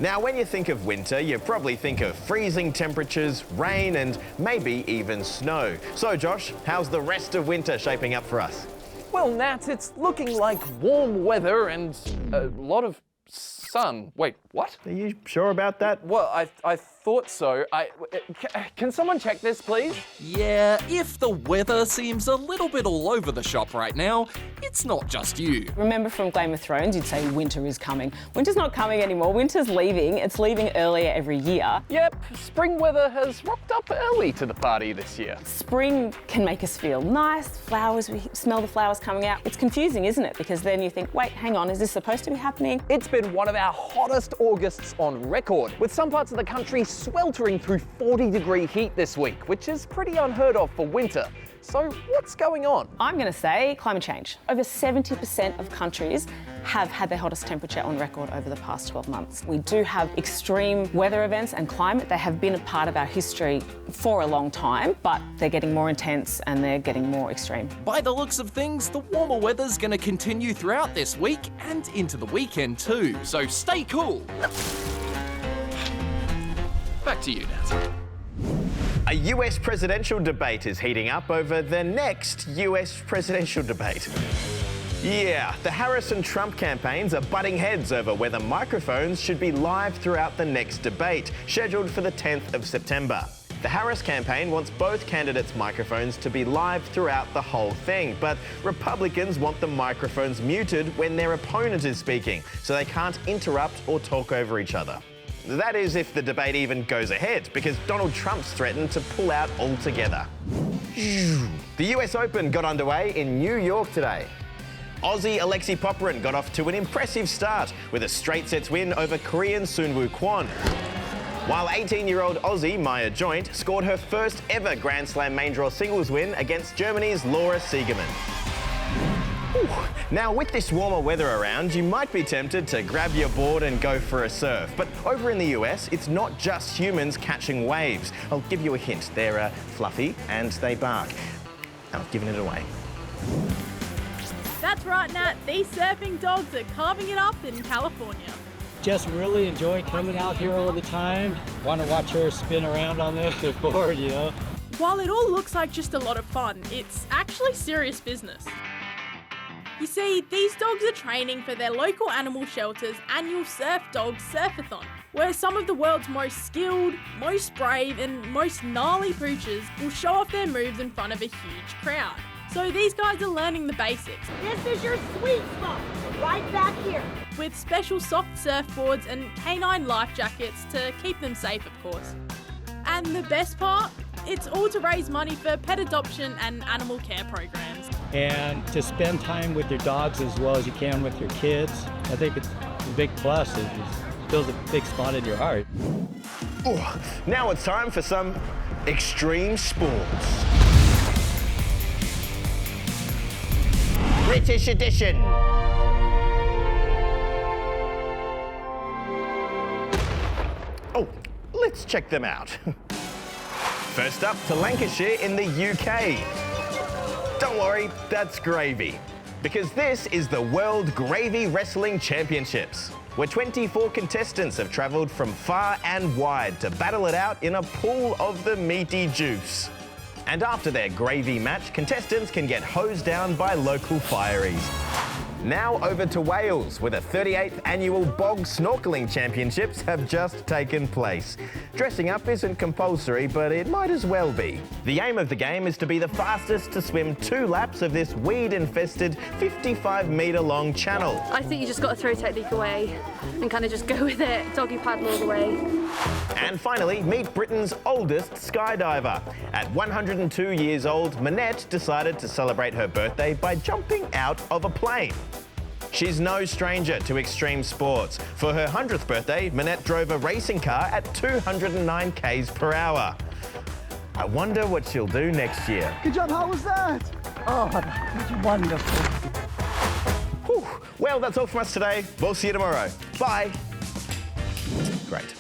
Now, when you think of winter, you probably think of freezing temperatures, rain, and maybe even snow. So, Josh, how's the rest of winter shaping up for us? Well, Nat, it's looking like warm weather and a lot of sun. Wait, what? Are you sure about that? Well, I thought so. Can someone check this, please? Yeah, if the weather seems a little bit all over the shop right now, it's not just you. Remember from Game of Thrones, you'd say winter is coming. Winter's not coming anymore. Winter's leaving. It's leaving earlier every year. Yep, spring weather has rocked up early to the party this year. Spring can make us feel nice. Flowers, we smell the flowers coming out. It's confusing, isn't it? Because then you think, wait, hang on, is this supposed to be happening? It's been one of our hottest Augusts on record, with some parts of the country sweltering through 40-degree heat this week, which is pretty unheard of for winter. So what's going on? I'm going to say climate change. Over 70% of countries have had their hottest temperature on record over the past 12 months. We do have extreme weather events and climate. They have been a part of our history for a long time, but they're getting more intense and they're getting more extreme. By the looks of things, the warmer weather's going to continue throughout this week and into the weekend too, so stay cool. Back to you, Nat. A US presidential debate is heating up over the next US presidential debate. Yeah, the Harris and Trump campaigns are butting heads over whether microphones should be live throughout the next debate, scheduled for the 10th of September. The Harris campaign wants both candidates' microphones to be live throughout the whole thing, but Republicans want the microphones muted when their opponent is speaking, so they can't interrupt or talk over each other. That is if the debate even goes ahead, because Donald Trump's threatened to pull out altogether. The US Open got underway in New York today. Aussie Alexei Popyrin got off to an impressive start with a straight sets win over Korean Soonwoo Kwon. While 18-year-old Aussie Maya Joint scored her first ever Grand Slam main draw singles win against Germany's Laura Siegermann. Now, with this warmer weather around, you might be tempted to grab your board and go for a surf. But over in the US, it's not just humans catching waves. I'll give you a hint. They're fluffy and they bark. I've given it away. That's right, Nat. These surfing dogs are carving it up in California. Just really enjoy coming out here all the time. Want to watch her spin around on this board, you know. While it all looks like just a lot of fun, it's actually serious business. You see, these dogs are training for their local animal shelter's annual Surf Dogs Surfathon, where some of the world's most skilled, most brave and most gnarly pooches will show off their moves in front of a huge crowd. So these guys are learning the basics. This is your sweet spot, right back here. With special soft surfboards and canine life jackets to keep them safe, of course. And the best part? It's all to raise money for pet adoption and animal care programs. And to spend time with your dogs as well as you can with your kids, I think it's a big plus. It fills a big spot in your heart. Ooh, now it's time for some extreme sports. British edition. Oh, let's check them out. First up to Lancashire in the UK. Don't worry, that's gravy. Because this is the World Gravy Wrestling Championships, where 24 contestants have travelled from far and wide to battle it out in a pool of the meaty juice. And after their gravy match, contestants can get hosed down by local fireys. Now over to Wales, where the 38th annual Bog Snorkelling Championships have just taken place. Dressing up isn't compulsory, but it might as well be. The aim of the game is to be the fastest to swim 2 laps of this weed-infested 55-metre-long channel. I think you just got to throw technique away and kind of just go with it, doggy paddle all the way. And finally, meet Britain's oldest skydiver. At 102 years old, Manette decided to celebrate her birthday by jumping out of a plane. She's no stranger to extreme sports. For her 100th birthday, Manette drove a racing car at 209 k's per hour. I wonder what she'll do next year. Good job, how was that? Oh, that was wonderful. Whew. Well, that's all from us today. We'll see you tomorrow. Bye. Great.